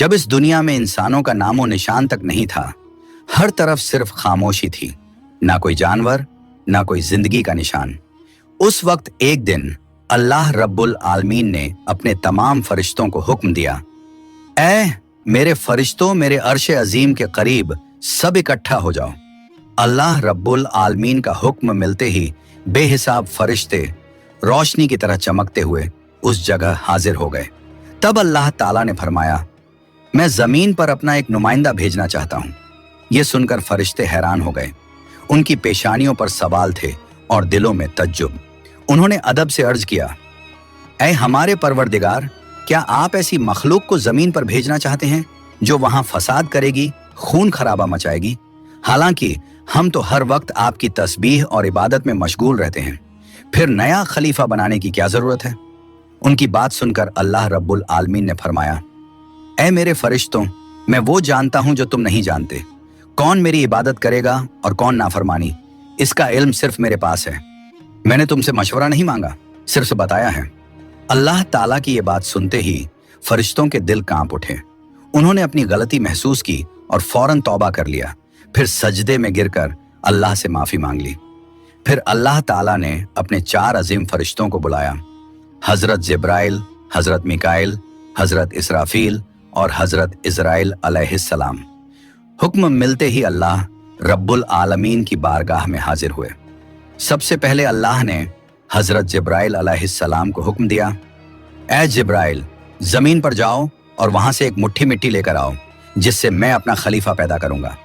जब इस दुनिया में इंसानों का नामो निशान तक नहीं था, हर तरफ सिर्फ खामोशी थी, ना कोई जानवर, ना कोई जिंदगी का निशान। उस वक्त एक दिन अल्लाह रब्बुल आलमीन ने अपने तमाम फरिश्तों को हुक्म दिया, ऐ मेरे फरिश्तों, मेरे अर्श अजीम के करीब सब इकट्ठा हो जाओ। अल्लाह रब्बुल आलमीन का हुक्म मिलते ही बेहिसाब फरिश्ते रोशनी की तरह चमकते हुए उस जगह हाजिर हो गए। तब अल्लाह ताला ने फरमाया, मैं जमीन पर अपना एक नुमाइंदा भेजना चाहता हूं। यह सुनकर फरिश्ते हैरान हो गए। उनकी पेशानियों पर सवाल थे और दिलों में तज्जुब। उन्होंने अदब से अर्ज किया, ऐ हमारे परवरदिगार, क्या आप ऐसी मखलूक को जमीन पर भेजना चाहते हैं जो वहां फसाद करेगी, खून खराबा मचाएगी? हालांकि हम तो हर वक्त आपकी तस्बीह और इबादत में मशगूल रहते हैं, फिर नया खलीफा बनाने की क्या जरूरत है? उनकी बात सुनकर अल्लाह रब्बुल आलमीन ने फरमाया, ऐ मेरे फरिश्तों, मैं वो जानता हूं जो तुम नहीं जानते। कौन मेरी इबादत करेगा और कौन नाफरमानी, इसका इल्म सिर्फ मेरे पास है। मैंने तुमसे मशवरा नहीं मांगा, सिर्फ बताया है। अल्लाह ताला की ये बात सुनते ही फरिश्तों के दिल कांप उठे। उन्होंने अपनी गलती महसूस की और फौरन तौबा कर लिया। फिर सजदे में गिरकर अल्लाह से माफी मांग ली। फिर अल्लाह ताला ने अपने 4 अजीम फरिश्तों को बुलाया, हजरत जिब्राइल, हजरत मिकाइल, हजरत इसराफील और हजरत इजराइल अलैहिस्सलाम। हुक्म मिलते ही अल्लाह रब्बुल आलमीन की बारगाह में हाजिर हुए। सबसे पहले अल्लाह ने हजरत जिब्राइल अलैहिस्सलाम को हुक्म दिया, ऐ जिब्राइल, जमीन पर जाओ और वहां से एक मुट्ठी मिट्टी लेकर आओ, जिससे मैं अपना खलीफा पैदा करूंगा।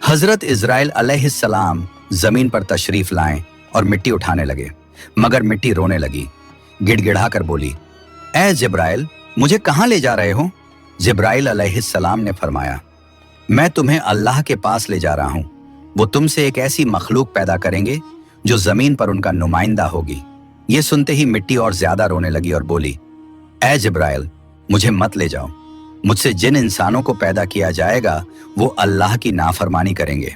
हजरत इजराइल अलैहिस्सलाम जमीन पर तशरीफ लाएं और मिट्टी उठाने लगे, मगर मिट्टी रोने लगी। गिड़गिड़ा कर बोली, ऐ जिब्राइल, मुझे कहां ले जा रहे हो? जिब्राइल अलैहिस्सलाम ने फरमाया, मैं तुम्हें अल्लाह के पास ले जा रहा हूं। वो तुमसे एक ऐसी मखलूक पैदा करेंगे जो जमीन पर उनका नुमाइंदा होगी। ये सुनते ही मिट्टी और ज्यादा रोने लगी और बोली, ऐ जिब्राइल, मुझे मत ले जाओ। मुझसे जिन इंसानों को पैदा किया जाएगा वो अल्लाह की नाफरमानी करेंगे।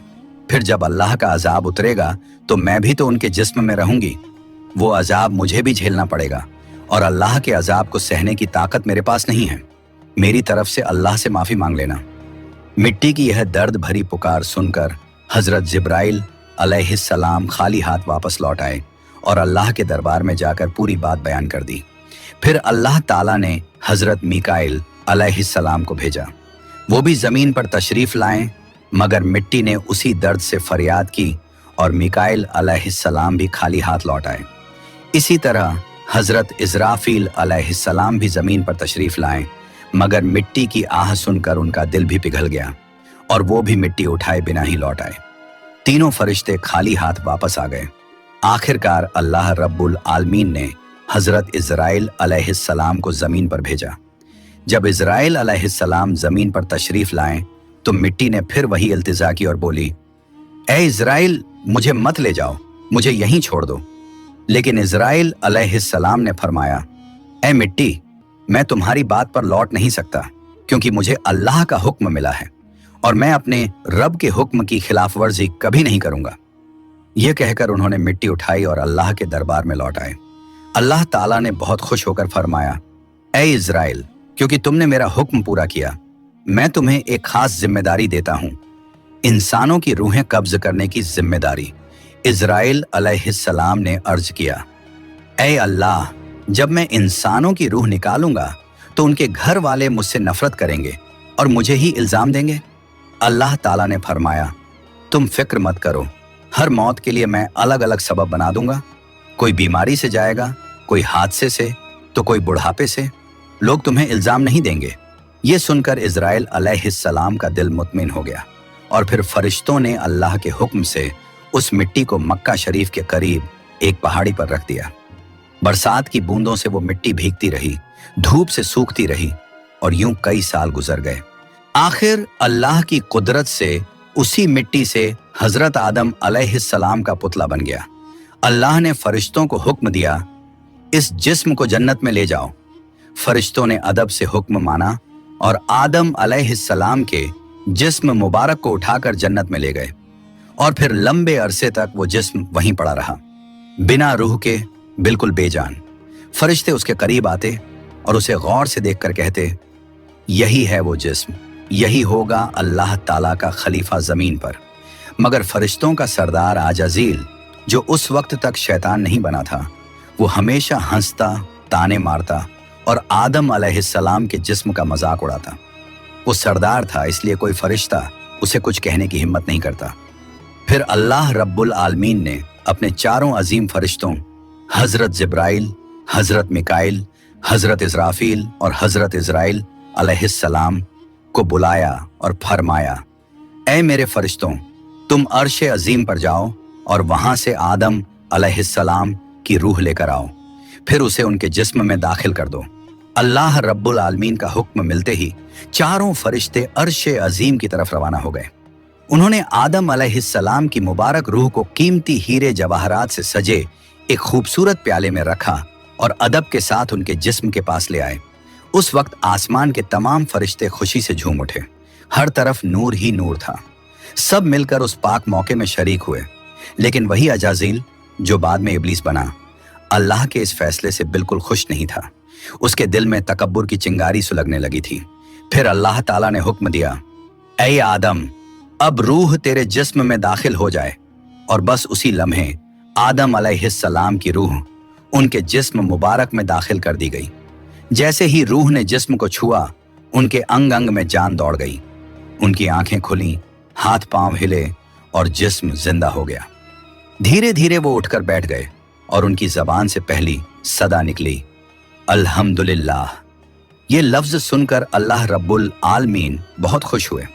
फिर जब अल्लाह का अजाब उतरेगा तो मैं भी तो उनके जिस्म में रहूंगी। वो अजाब मुझे भी झेलना पड़ेगा और अल्लाह के अजाब को सहने की ताकत मेरे पास नहीं है। मेरी तरफ से अल्लाह से माफी मांग लेना। मिट्टी की यह दर्द भरी पुकार सुनकर हजरत जिब्राइल अलैहिस्सलाम खाली हाथ वापस लौट आए और अल्लाह के दरबार में जाकर पूरी बात बयान कर दी। फिर अल्लाह ताला ने हजरत मिकाइल अलैहिस्सलाम को भेजा। वो भी जमीन पर तशरीफ लाएं, मगर मिट्टी ने उसी दर्द से फरियाद की और मिकाइल अलैहिस्सलाम भी खाली हाथ लौट आए। इसी तरह हजरत इजराफील अलैहिस्सलाम भी जमीन पर तशरीफ लाएं, मगर मिट्टी की आह सुनकर उनका दिल भी पिघल गया और वो भी मिट्टी उठाए बिना ही लौट आए। तीनों फरिश्ते खाली हाथ वापस आ गए। आखिरकार अल्लाह रब्बुल आलमीन ने हजरत इजराइल अलैहिस्सलाम को जमीन पर भेजा। जब इजराइल अलैहिस्सलाम जमीन पर तशरीफ लाएं तो मिट्टी ने फिर वही इल्तिजा की और बोली, ऐ इजराइल, मुझे मत ले जाओ, मुझे यहीं छोड़ दो। लेकिन इजराइल अलैहिस्सलाम ने फरमाया, ऐ मिट्टी, मैं तुम्हारी बात पर लौट नहीं सकता, क्योंकि मुझे अल्लाह का हुक्म मिला है और मैं अपने रब के हुक्म की खिलाफ वर्जी कभी नहीं करूंगा। यह कहकर उन्होंने मिट्टी उठाई और अल्लाह के दरबार में लौट आए। अल्लाह ताला ने बहुत खुश होकर फरमाया, ऐ इजराइल, क्योंकि तुमने मेरा हुक्म पूरा किया, मैं तुम्हें एक खास जिम्मेदारी देता हूं, इंसानों की रूहें कब्ज करने की जिम्मेदारी। इजराइल अलैहिस्सलाम ने अर्ज किया, ऐ अल्लाह, जब मैं इंसानों की रूह निकालूंगा तो उनके घर वाले मुझसे नफरत करेंगे और मुझे ही इल्जाम देंगे। अल्लाह ताला ने फरमाया, तुम फिक्र मत करो, हर मौत के लिए मैं अलग अलग सबब बना दूंगा। कोई बीमारी से जाएगा, कोई हादसे से, तो कोई बुढ़ापे से। लोग तुम्हें इल्जाम नहीं देंगे। ये सुनकर इजराइल अलैहिस्सलाम का दिल मुतमिन हो गया और फिर फरिश्तों ने अल्लाह के हुक्म से उस मिट्टी को मक्का शरीफ के करीब एक पहाड़ी पर रख दिया। बरसात की बूंदों से वो मिट्टी भीगती रही, धूप से सूखती रही और यूं कई साल गुजर गए। आखिर अल्लाह की कुदरत से उसी मिट्टी से हजरत आदम अलैहिस्सलाम का पुतला बन गया। अल्लाह ने फरिश्तों को हुक्म दिया, इस जिस्म को जन्नत में ले जाओ। फरिश्तों ने अदब से हुक्म माना और आदम अलैहिस्सलाम के जिस्म मुबारक को उठाकर जन्नत में ले गए और फिर लंबे अरसे तक वो जिस्म वहीं पड़ा रहा, बिना रूह के, बिल्कुल बेजान। फरिश्ते उसके करीब आते और उसे गौर से देखकर कहते, यही है वो जिस्म, यही होगा अल्लाह ताला का खलीफा जमीन पर। मगर फरिश्तों का सरदार अजाज़ील, जो उस वक्त तक शैतान नहीं बना था, वो हमेशा हंसता, ताने मारता और आदम अलैहिस्सलाम के जिस्म का मजाक उड़ाता। वो सरदार था, इसलिए कोई फरिश्ता उसे कुछ कहने की हिम्मत नहीं करता। फिर अल्लाह रब्बुल आलमीन ने अपने चारों अजीम फरिश्तों हजरत जिब्राइल, हजरत मिकाइल, हजरत इज़राफील और हजरत इज़राइल अलैहिस्सलाम को बुलाया और फरमाया, ऐ मेरे फरिश्तों, तुम अर्श अजीम पर जाओ और वहां से आदम अलैहिस्सलाम की रूह लेकर आओ, फिर उसे उनके जिस्म में दाखिल कर दो। अल्लाह रब्बुल आलमीन का हुक्म मिलते ही चारों फरिश्ते अर्श अजीम की तरफ रवाना हो गए। उन्होंने आदम अलैहिस्सलाम की मुबारक रूह को कीमती हीरे जवाहरात से सजे एक खूबसूरत प्याले में रखा और अदब के साथ उनके जिस्म के पास ले आए। उस वक्त आसमान के तमाम फरिश्ते खुशी से झूम उठे। हर तरफ नूर ही नूर था। सब मिलकर उस पाक मौके में शरीक हुए। लेकिन वही अजाज़ील, जो बाद में इब्लीस बना, अल्लाह के इस फैसले से बिल्कुल खुश नहीं था। उसके दिल में तकब्बुर की चिंगारी सुलगने लगी थी। फिर अल्लाह ताला ने हुक्म दिया, ऐ आदम, अब रूह तेरे जिस्म में दाखिल हो जाए। और बस उसी लम्हे आदम अलैहिस्सलाम की रूह उनके जिस्म मुबारक में दाखिल कर दी गई। जैसे ही रूह ने जिस्म को छुआ, उनके अंग अंग में जान दौड़ गई। उनकी आंखें खुली, हाथ पांव हिले और जिस्म जिंदा हो गया। धीरे धीरे वो उठकर बैठ गए और उनकी जबान से पहली सदा निकली, अल्हम्दुलिल्लाह। ये लफ्ज सुनकर अल्लाह रब्बुल आलमीन बहुत खुश हुए।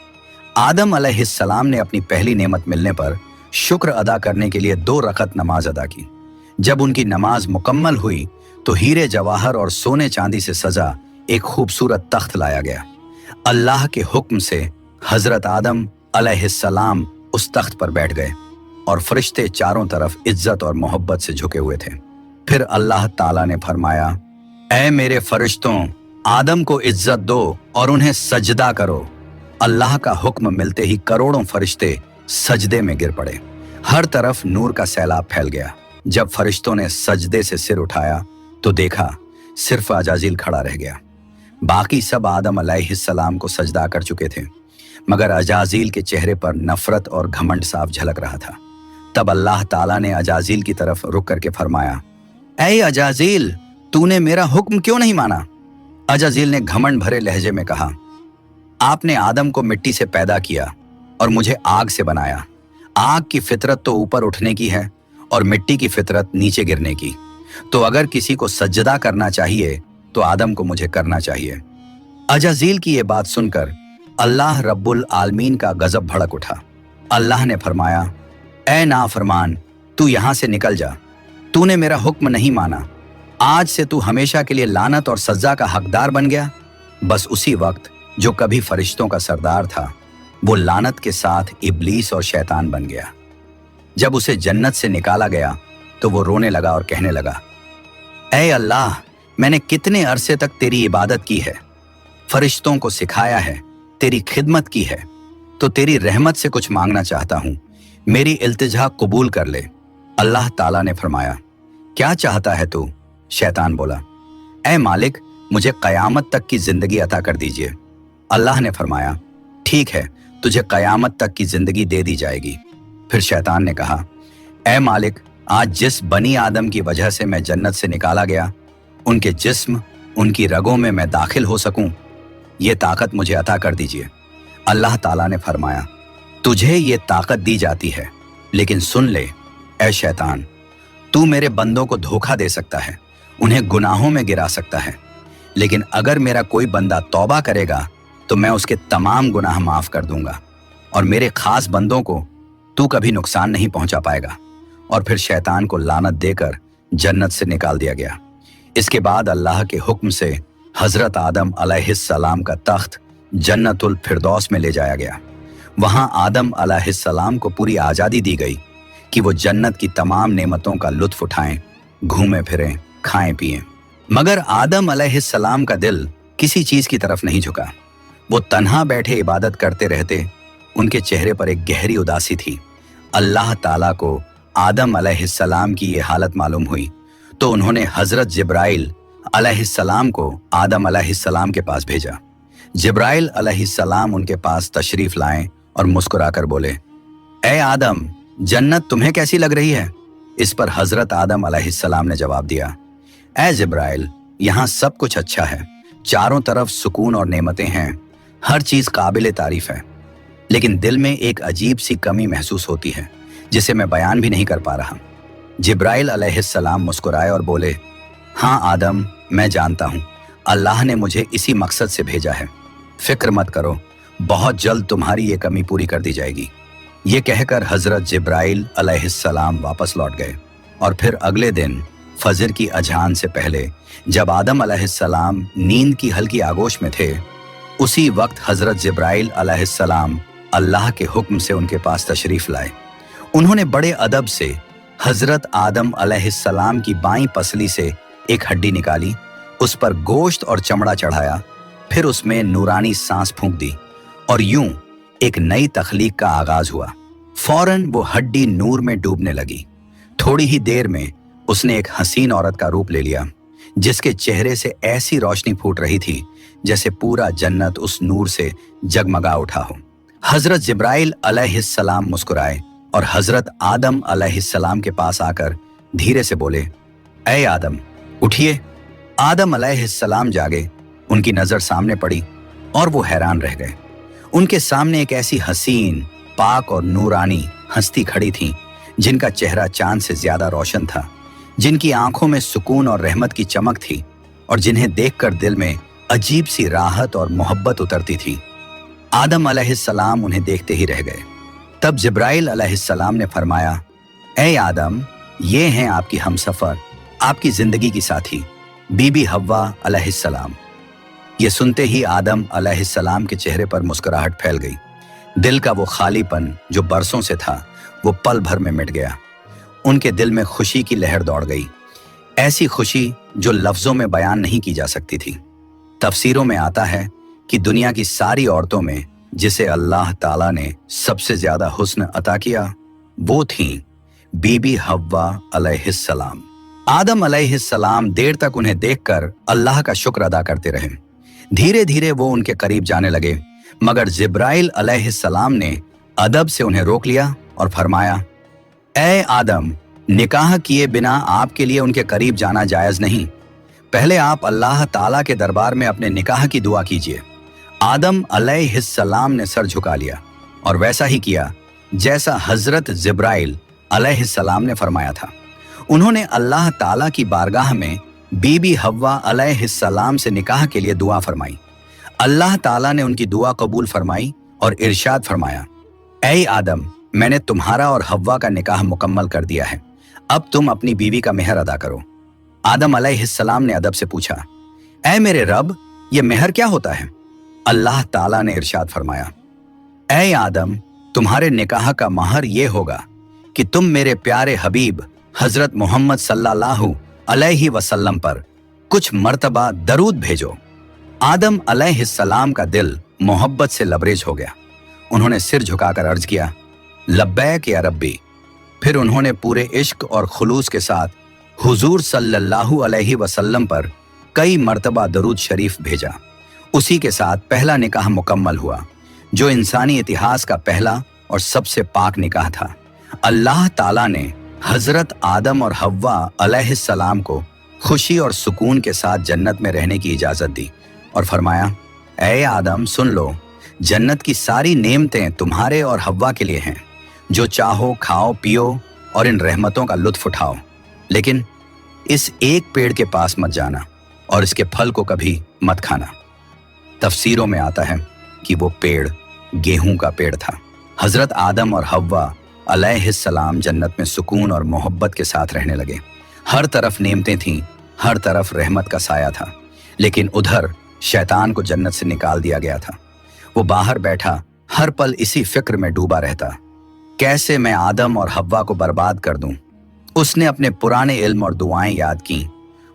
आदम अलैहिस्सलाम ने अपनी पहली नेमत मिलने पर शुक्र अदा करने के लिए 2 रकत नमाज अदा की। जब उनकी नमाज मुकम्मल हुई तो हीरे जवाहर और सोने चांदी से सजा एक खूबसूरत तख्त लाया गया। अल्लाह के हुक्म से हजरत आदम अलैहिस्सलाम उस तख्त पर बैठ गए और फरिश्ते चारों तरफ इज्जत और मोहब्बत से झुके हुए थे। फिर अल्लाह ताला ने फरमाया, ऐ मेरे फरिश्तों, आदम को इज्जत दो और उन्हें सजदा करो। अल्लाह का हुक्म मिलते ही करोड़ों फरिश्ते सजदे में गिर पड़े। हर तरफ नूर का सैलाब फैल गया। जब फरिश्तों ने सजदे से सिर उठाया तो देखा सिर्फ अजाज़ील खड़ा रह गया। बाकी सब आदम अलैहिस्सलाम को सजदा कर चुके थे, मगर अजाज़ील के चेहरे पर नफरत और घमंड साफ झलक रहा था। तब अल्लाह ताला ने अजाज़ील की तरफ रुक करके फरमाया, ऐ अजाज़ील, तूने मेरा हुक्म क्यों नहीं माना? अजाज़ील ने घमंड भरे लहजे में कहा, आपने आदम को मिट्टी से पैदा किया और मुझे आग से बनाया। आग की फितरत तो ऊपर उठने की है और मिट्टी की फितरत नीचे गिरने की। तो अगर किसी को सजदा करना चाहिए तो आदम को मुझे करना चाहिए। अजाज़ील की ये बात सुनकर अल्लाह रब्बुल आलमीन का गजब भड़क उठा। अल्लाह ने फरमाया, ऐ नाफरमान, तू यहां से निकल जा। तूने मेरा हुक्म नहीं माना। आज से तू हमेशा के लिए लानत और सजा का हकदार बन गया। बस उसी वक्त जो कभी फरिश्तों का सरदार था, वो लानत के साथ इब्लीस और शैतान बन गया। जब उसे जन्नत से निकाला गया तो वो रोने लगा और कहने लगा, ऐ अल्लाह, मैंने कितने अरसे तक तेरी इबादत की है, फरिश्तों को सिखाया है, तेरी खिदमत की है, तो तेरी रहमत से कुछ मांगना चाहता हूं, मेरी इल्तिजा कबूल कर ले। अल्लाह ताला ने फरमाया, क्या चाहता है तू? शैतान बोला, ऐ मालिक, मुझे कयामत तक की जिंदगी अता कर दीजिए। अल्लाह ने फरमाया, ठीक है, तुझे कयामत तक की जिंदगी दे दी जाएगी। फिर शैतान ने कहा, ऐ मालिक, आज जिस बनी आदम की वजह से मैं जन्नत से निकाला गया, उनके जिस्म, उनकी रगों में मैं दाखिल हो सकूं, ये ताकत मुझे अता कर दीजिए। अल्लाह ताला ने फरमाया, तुझे ये ताकत दी जाती है, लेकिन सुन ले ऐ शैतान, तू मेरे बंदों को धोखा दे सकता है, उन्हें गुनाहों में गिरा सकता है, लेकिन अगर मेरा कोई बंदा तौबा करेगा तो मैं उसके तमाम गुनाह माफ कर दूंगा और मेरे खास बंदों को तू कभी नुकसान नहीं पहुंचा पाएगा। और फिर शैतान को लानत देकर जन्नत से निकाल दिया गया। इसके बाद अल्लाह के हुक्म से हजरत आदम अलैहिस्सलाम का तख्त जन्नतुल फिरदौस में ले जाया गया। वहां आदम अलैहिस्सलाम को पूरी आज़ादी दी गई कि वो जन्नत की तमाम नेमतों का लुत्फ उठाएं, घूमें फिरें, खाएं पिएं। मगर आदम अलैहिस्सलाम का दिल किसी चीज की तरफ नहीं झुका। वो तन्हा बैठे इबादत करते रहते। उनके चेहरे पर एक गहरी उदासी थी। अल्लाह ताला को आदम अलैहिस्सलाम की ये हालत मालूम हुई तो उन्होंने हजरत जिब्राइल अलैहिस्सलाम को आदम अलैहिस्सलाम के पास भेजा। जिब्राइल अलैहिस्सलाम उनके पास तशरीफ लाए और मुस्कुराकर बोले, ए आदम, जन्नत तुम्हें कैसी लग रही है? इस पर हजरत आदम अलैहिस्सलाम ने जवाब दिया, ए जिब्राइल, यहाँ सब कुछ अच्छा है, चारों तरफ सुकून और नेमतें हैं, हर चीज काबिल तारीफ है, लेकिन दिल में एक अजीब सी कमी महसूस होती है जिसे मैं बयान भी नहीं कर पा रहा। जिब्राइल अलैहिस्सलाम मुस्कुराए और बोले, हाँ आदम, मैं जानता हूँ, अल्लाह ने मुझे इसी मकसद से भेजा है, फिक्र मत करो, बहुत जल्द तुम्हारी ये कमी पूरी कर दी जाएगी। ये कहकर हजरत जिब्राइल अलैहिस्सलाम वापस लौट गए और फिर अगले दिन फजर की अजान से पहले जब आदम अलैहिस्सलाम नींद की हल्की आगोश में थे, उसी वक्त हजरत जिब्राइल अलैहिस्सलाम अल्लाह के हुक्म से उनके पास तशरीफ लाए। उन्होंने बड़े अदब से हजरत आदम अलैहिस्सलाम की बाईं पसली से एक हड्डी निकाली, उस पर गोश्त और चमड़ा चढ़ाया, फिर उसमें नूरानी सांस फूंक दी और यूं एक नई तख्लीक का आगाज हुआ। फौरन वो हड्डी नूर में डूबने लगी। थोड़ी ही देर में उसने एक हसीन औरत का रूप ले लिया, जिसके चेहरे से ऐसी रोशनी फूट रही थी जैसे पूरा जन्नत उस नूर से जगमगा उठा हो। हजरत जिब्राइल अलैहिस्सलाम मुस्कुराए और हजरत आदम अलैहिस्सलाम के पास आकर धीरे से बोले, ऐ आदम, उठिए। आदम अलैहिस्सलाम जागे, उनकी नजर सामने पड़ी और वो हैरान रह गए। उनके सामने एक ऐसी हसीन, पाक और नूरानी हस्ती खड़ी थी जिनका चेहरा चांद से ज्यादा रोशन था, जिनकी आंखों में सुकून और रहमत की चमक थी और जिन्हें देखकर दिल में अजीब सी राहत और मोहब्बत उतरती थी। आदम अलैहिस्सलाम उन्हें देखते ही रह गए। तब जिब्राइल अलैहिस्सलाम ने फरमाया, ऐ आदम, ये हैं आपकी हमसफर, आपकी जिंदगी की साथी, बीबी हव्वा अलैहिस्सलाम। ये सुनते ही आदम अलैहिस्सलाम के चेहरे पर मुस्कुराहट फैल गई। दिल का वो खालीपन जो बरसों से था, वो पल भर में मिट गया। उनके दिल में खुशी की लहर दौड़ गई, ऐसी खुशी जो लफ्जों में बयान नहीं की जा सकती थी। तफसीरों में आता है कि दुनिया की सारी औरतों में जिसे अल्लाह ताला ने सबसे ज्यादा हुस्न अता किया, वो थीं बीबी हव्वा अलैहिस्सलाम। आदम अलैहिस्सलाम देर तक उन्हें देखकर अल्लाह का शुक्र अदा करते रहे। धीरे धीरे वो उनके करीब जाने लगे, मगर जिब्राइल अलैहिस्सलाम ने अदब से उन्हें रोक लिया और फरमाया, ऐ आदम, निकाह किए बिना आपके लिए उनके करीब जाना जायज नहीं। पहले आप अल्लाह ताला के दरबार में अपने निकाह की दुआ कीजिए। आदम अलैहिस्सलाम ने सर झुका लिया और वैसा ही किया जैसा हजरत जिब्राइल अलैहिस्सलाम ने फरमाया था। उन्होंने अल्लाह ताला की बारगाह में बीबी हव्वा अलैहिस्सलाम से निकाह के लिए दुआ फरमाई। अल्लाह ताला ने उनकी दुआ कबूल फरमाई और इरशाद फरमाया, ऐ आदम, मैंने तुम्हारा और हव्वा का निकाह मुकम्मल कर दिया है, अब तुम अपनी बीवी का मेहर अदा करो। आदम अलैहिस्सलाम ने अदब से पूछा, ऐ मेरे रब, ये मेहर क्या होता है? अल्लाह ताला ने इरशाद फरमाया, ऐ आदम, तुम्हारे निकाह का महर ये होगा कि तुम मेरे प्यारे हबीब हजरत मोहम्मद सल्लल्लाहु अलैहि वसल्लम पर कुछ मर्तबा दरूद भेजो। आदम अलैहिस्सलाम का दिल मोहब्बत से लबरेज हो गया। उन्होंने सिर झुकाकर अर्ज किया, लब्बैक या रब्बी। फिर उन्होंने पूरे इश्क और खुलूस के साथ हुजूर सल्लल्लाहु अलैहि वसल्लम पर कई मर्तबा दरूद शरीफ भेजा। उसी के साथ पहला निकाह मुकम्मल हुआ, जो इंसानी इतिहास का पहला और सबसे पाक निकाह था। अल्लाह ताला ने हजरत आदम और हव्वा अलैहिस्सलाम को खुशी और सुकून के साथ जन्नत में रहने की इजाजत दी और फरमाया, ऐ आदम, सुन लो, जन्नत की सारी नेमतें तुम्हारे और हव्वा के लिए हैं। जो चाहो खाओ पियो और इन रहमतों का लुत्फ उठाओ, लेकिन इस एक पेड़ के पास मत जाना और इसके फल को कभी मत खाना। तफसीरों में आता है कि वो पेड़ गेहूं का पेड़ था। हजरत आदम और हव्वा अलैहिस्सलाम जन्नत में सुकून और मोहब्बत के साथ रहने लगे। हर तरफ नेमतें थीं, हर तरफ रहमत का साया था, लेकिन उधर शैतान को जन्नत से निकाल दिया गया था। वो बाहर बैठा हर पल इसी फिक्र में डूबा रहता, कैसे मैं आदम और हव्वा को बर्बाद कर दूं। उसने अपने पुराने इल्म और दुआएं याद की।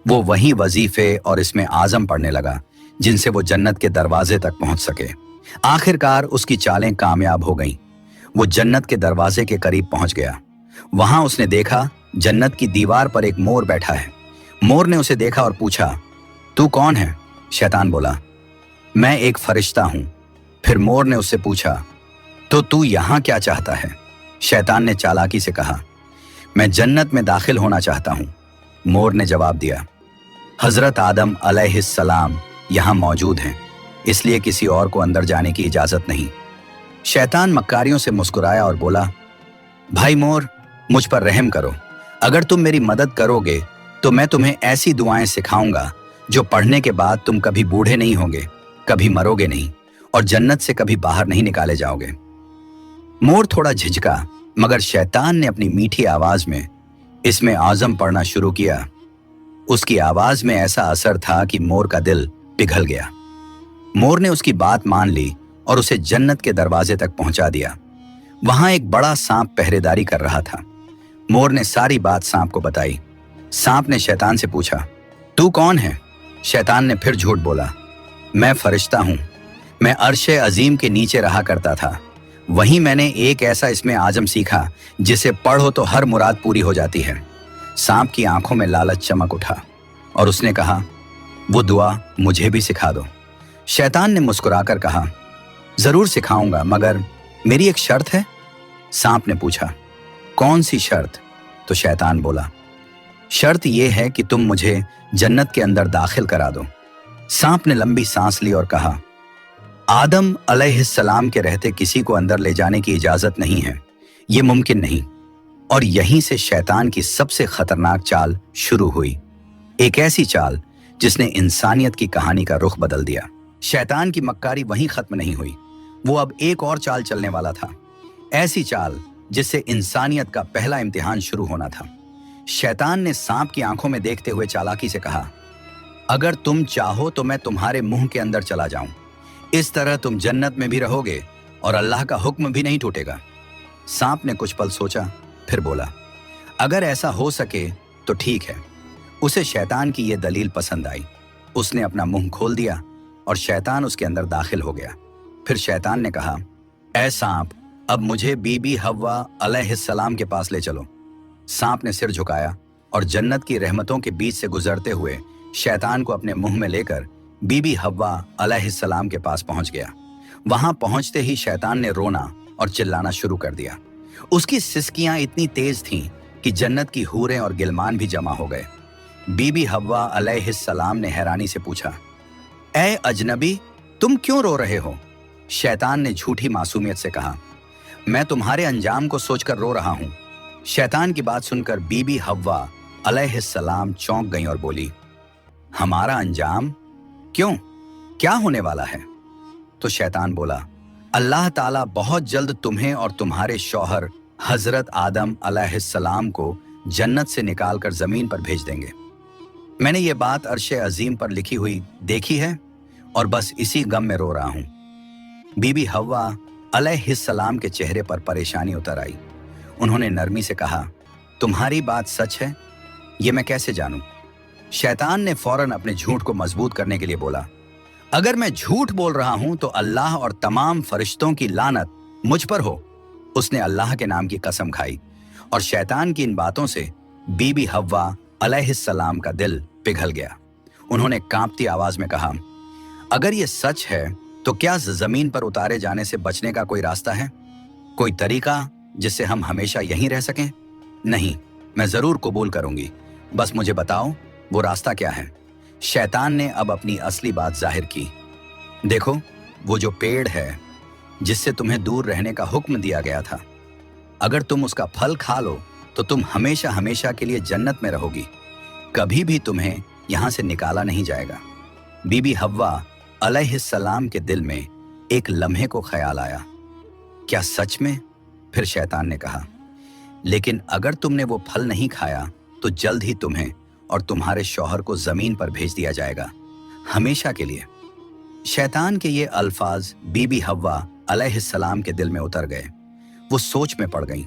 वो वही वजीफे और इसमें आजम पढ़ने लगा जिनसे वो जन्नत के दरवाजे तक पहुंच सके। आखिरकार उसकी चालें कामयाब हो गईं। वो जन्नत के दरवाजे के करीब पहुंच गया। वहां उसने देखा जन्नत की दीवार पर एक मोर बैठा है। मोर ने उसे देखा और पूछा, तू कौन है? शैतान बोला, मैं एक फरिश्ता हूं। फिर मोर ने उससे पूछा, तो तू यहां क्या चाहता है? शैतान ने चालाकी से कहा, मैं जन्नत में दाखिल होना चाहता हूं। मोर ने जवाब दिया, हजरत आदम अलैहिस्सलाम यहां मौजूद हैं, इसलिए किसी और को अंदर जाने की इजाजत नहीं। शैतान मक्कारियों से मुस्कुराया और बोला, भाई मोर, मुझ पर रहम करो। अगर तुम मेरी मदद करोगे तो मैं तुम्हें ऐसी दुआएं सिखाऊंगा जो पढ़ने के बाद तुम कभी बूढ़े नहीं होगे, कभी मरोगे नहीं और जन्नत से कभी बाहर नहीं निकाले जाओगे। मोर थोड़ा झिझका, मगर शैतान ने अपनी मीठी आवाज में इसमें आजम पढ़ना शुरू किया। उसकी आवाज में ऐसा असर था कि मोर का दिल पिघल गया। मोर ने उसकी बात मान ली और उसे जन्नत के दरवाजे तक पहुंचा दिया। वहां एक बड़ा सांप पहरेदारी कर रहा था। मोर ने सारी बात सांप को बताई। सांप ने शैतान से पूछा, तू कौन है? शैतान ने फिर झूठ बोला, मैं फरिश्ता हूं। मैं अर्शे अजीम के नीचे रहा करता था। वहीं मैंने एक ऐसा इसमें आजम सीखा जिसे पढ़ो तो हर मुराद पूरी हो जाती है। सांप की आंखों में लालच चमक उठा और उसने कहा, वो दुआ मुझे भी सिखा दो। शैतान ने मुस्कुराकर कहा, जरूर सिखाऊंगा, मगर मेरी एक शर्त है। सांप ने पूछा, कौन सी शर्त? तो शैतान बोला, शर्त यह है कि तुम मुझे जन्नत के अंदर दाखिल करा दो। सांप ने लंबी सांस ली और कहा, आदम अलैहिस्सलाम के रहते किसी को अंदर ले जाने की इजाजत नहीं है, ये मुमकिन नहीं। और यहीं से शैतान की सबसे खतरनाक चाल शुरू हुई, एक ऐसी चाल जिसने इंसानियत की कहानी का रुख बदल दिया। शैतान की मक्कारी वहीं खत्म नहीं हुई, वो अब एक और चाल चलने वाला था, ऐसी चाल जिससे इंसानियत का पहला इम्तिहान शुरू होना था। शैतान ने सांप की आंखों में देखते हुए चालाकी से कहा, अगर तुम चाहो तो मैं तुम्हारे मुंह के अंदर चला जाऊं। इस तरह तुम जन्नत में भी रहोगे और अल्लाह का हुक्म भी नहीं टूटेगा। सांप ने कुछ पल सोचा, फिर बोला, अगर ऐसा हो सके तो ठीक है। उसे शैतान की यह दलील पसंद आई। उसने अपना मुंह खोल दिया और शैतान उसके अंदर दाखिल हो गया। फिर शैतान ने कहा, ऐ सांप, अब मुझे बीबी हव्वा अलैहिस्सलाम के पास ले चलो। सांप ने सिर झुकाया और जन्नत की रहमतों के बीच से गुजरते हुए शैतान को अपने मुंह में लेकर बीबी हव्वा अलैहिस्सलाम के पास पहुंच गया। वहां पहुंचते ही शैतान ने रोना और चिल्लाना शुरू कर दिया। उसकी सिसकियां इतनी तेज थीं कि जन्नत की हूरें और गिलमान भी जमा हो गए। बीबी हव्वा अलैहिस्सलाम ने हैरानी से पूछा, ऐ अजनबी, तुम क्यों रो रहे हो? शैतान ने झूठी मासूमियत से कहा, मैं तुम्हारे अंजाम को सोचकर रो रहा हूं। शैतान की बात सुनकर बीबी हव्वा अलैहिस्सलाम चौंक गईं और बोली, हमारा अंजाम? क्यों, क्या होने वाला है? तो शैतान बोला, अल्लाह ताला बहुत जल्द तुम्हें और तुम्हारे शौहर हजरत आदम अलैहिस्सलाम को जन्नत से निकालकर जमीन पर भेज देंगे। मैंने ये बात अर्शे अजीम पर लिखी हुई देखी है और बस इसी गम में रो रहा हूं। बीबी हव्वा अलैहिस्सलाम के चेहरे पर परेशानी उतर आई। उन्होंने नरमी से कहा, तुम्हारी बात सच है? ये मैं कैसे जानूं? शैतान ने फौरन अपने झूठ को मजबूत करने के लिए बोला, अगर मैं झूठ बोल रहा हूं तो अल्लाह और तमाम फरिश्तों की लानत मुझ पर हो। उसने अल्लाह के नाम की कसम खाई और शैतान की इन बातों से बीबी हव्वा अलैहिस्सलाम का दिल पिघल गया। उन्होंने कांपती आवाज में कहा, अगर ये सच है तो क्या जमीन पर उतारे जाने से बचने का कोई रास्ता है? कोई तरीका जिससे हम हमेशा यहीं रह सकें? नहीं, मैं जरूर कबूल करूंगी, बस मुझे बताओ वो रास्ता क्या है। शैतान ने अब अपनी असली बात जाहिर की। देखो, वो जो पेड़ है जिससे तुम्हें दूर रहने का हुक्म दिया गया था, अगर तुम उसका फल खा लो तो तुम हमेशा हमेशा के लिए जन्नत में रहोगी, कभी भी तुम्हें यहां से निकाला नहीं जाएगा। बीबी हव्वा अलैहिस्सलाम के दिल में एक लम्हे को ख्याल आया, क्या सच में? फिर शैतान ने कहा, लेकिन अगर तुमने वो फल नहीं खाया तो जल्द ही तुम्हें और तुम्हारे शौहर को जमीन पर भेज दिया जाएगा, हमेशा के लिए। शैतान के ये अल्फाज बीबी हव्वा अलैहिस्सलाम के दिल में उतर गए। वो सोच में पड़ गईं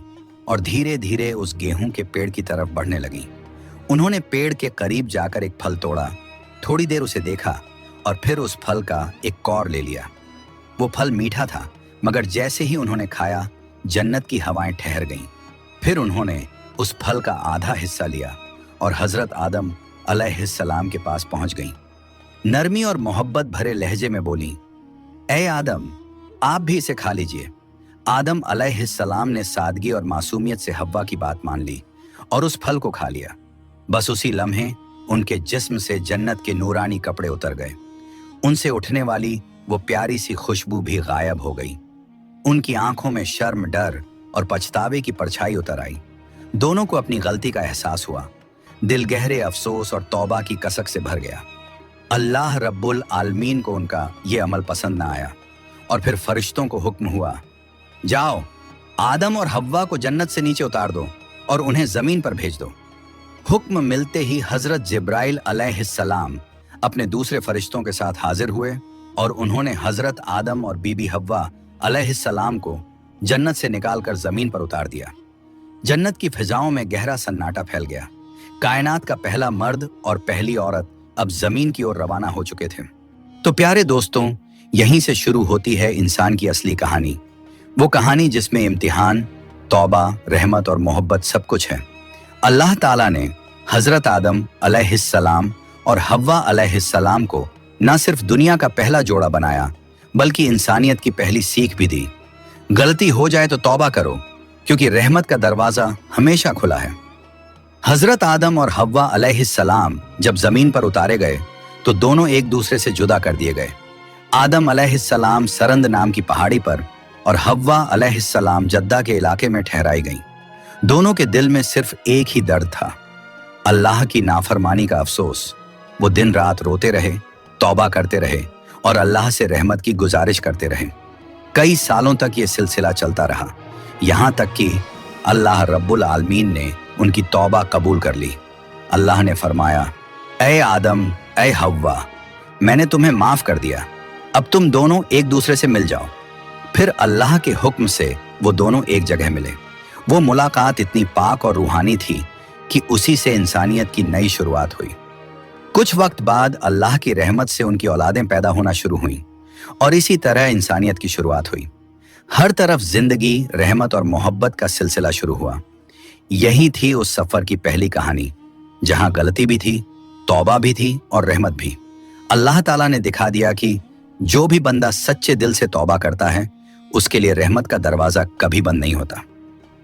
और धीरे धीरे उस गेहूं के पेड़ की तरफ बढ़ने लगीं। उन्होंने पेड़ के करीब जाकर एक फल तोड़ा, थोड़ी देर उसे देखा और फिर उस फल का एक कौर ले लिया। वो फल मीठा था, मगर जैसे ही उन्होंने खाया जन्नत की हवाएं ठहर गईं। फिर उन्होंने उस फल का आधा हिस्सा लिया और हजरत आदम अलैहिस्सलाम के पास पहुंच गईं। नरमी और मोहब्बत भरे लहजे में बोली, ए आदम, आप भी इसे खा लीजिए। आदम अलैहिस्सलाम ने सादगी और मासूमियत से हव्वा की बात मान ली और उस फल को खा लिया। बस उसी लम्हे उनके जिस्म से जन्नत के नूरानी कपड़े उतर गए। उनसे उठने वाली वो प्यारी सी खुशबू भी गायब हो गई। उनकी आंखों में शर्म, डर और पछतावे की परछाई उतर आई। दोनों को अपनी गलती का एहसास हुआ। दिल गहरे अफसोस और तौबा की कसक से भर गया। अल्लाह रब्बुल आलमीन को उनका ये अमल पसंद ना आया और फिर फरिश्तों को हुक्म हुआ, जाओ, आदम और हव्वा को जन्नत से नीचे उतार दो और उन्हें जमीन पर भेज दो। हुक्म मिलते ही हजरत जिब्राइल अलैहिस्सलाम अपने दूसरे फरिश्तों के साथ हाजिर हुए और उन्होंने हजरत आदम और बीबी हव्वा अलैहिस्सलाम को जन्नत से निकालकर जमीन पर उतार दिया। जन्नत की फिजाओं में गहरा सन्नाटा फैल गया। कायनात का पहला मर्द और पहली औरत अब जमीन की ओर रवाना हो चुके थे। तो प्यारे दोस्तों, यहीं से शुरू होती है इंसान की असली कहानी। वो कहानी जिसमें इम्तिहान, तौबा, रहमत और मोहब्बत सब कुछ है। अल्लाह ताला ने हजरत आदम अलैहिस्सलाम और हव्वा अलैहिस्सलाम को न सिर्फ दुनिया का पहला जोड़ा बनाया, बल्कि इंसानियत की पहली सीख भी दी। गलती हो जाए तो तौबा करो, क्योंकि रहमत का दरवाजा हमेशा खुला है। हजरत आदम और हव्वा अलैहिस्सलाम जब जमीन पर उतारे गए तो दोनों एक दूसरे से जुदा कर दिए गए। आदम अलैहिस्सलाम सरंद नाम की पहाड़ी पर और हव्वा अलैहिस्सलाम जद्दा के इलाके में ठहराई गईं। दोनों के दिल में सिर्फ एक ही दर्द था, अल्लाह की नाफरमानी का अफसोस। वो दिन रात रोते रहे, तौबा करते रहे और अल्लाह से रहमत की गुजारिश करते रहे। कई सालों तक ये सिलसिला चलता रहा, यहाँ तक कि अल्लाह रब्बुल आलमीन ने उनकी तौबा कबूल कर ली। अल्लाह ने फरमाया, ए आदम, ए हव्वा, मैंने तुम्हें माफ कर दिया, अब तुम दोनों एक दूसरे से मिल जाओ। फिर अल्लाह के हुक्म से वो दोनों एक जगह मिले। वो मुलाकात इतनी पाक और रूहानी थी कि उसी से इंसानियत की नई शुरुआत हुई। कुछ वक्त बाद अल्लाह की रहमत से उनकी औलादें पैदा होना शुरू हुईं और इसी तरह इंसानियत की शुरुआत हुई। हर तरफ जिंदगी, रहमत और मोहब्बत का सिलसिला शुरू हुआ। यही थी उस सफर की पहली कहानी, जहां गलती भी थी, तौबा भी थी और रहमत भी। अल्लाह ताला ने दिखा दिया कि जो भी बंदा सच्चे दिल से तौबा करता है, उसके लिए रहमत का दरवाजा कभी बंद नहीं होता।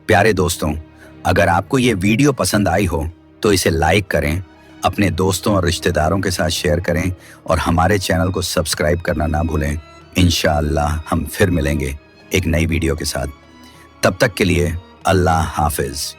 प्यारे दोस्तों, अगर आपको ये वीडियो पसंद आई हो तो इसे लाइक करें, अपने दोस्तों और रिश्तेदारों के साथ शेयर करें और हमारे चैनल को सब्सक्राइब करना ना भूलें। इंशाअल्लाह हम फिर मिलेंगे एक नई वीडियो के साथ। तब तक के लिए अल्लाह हाफिज।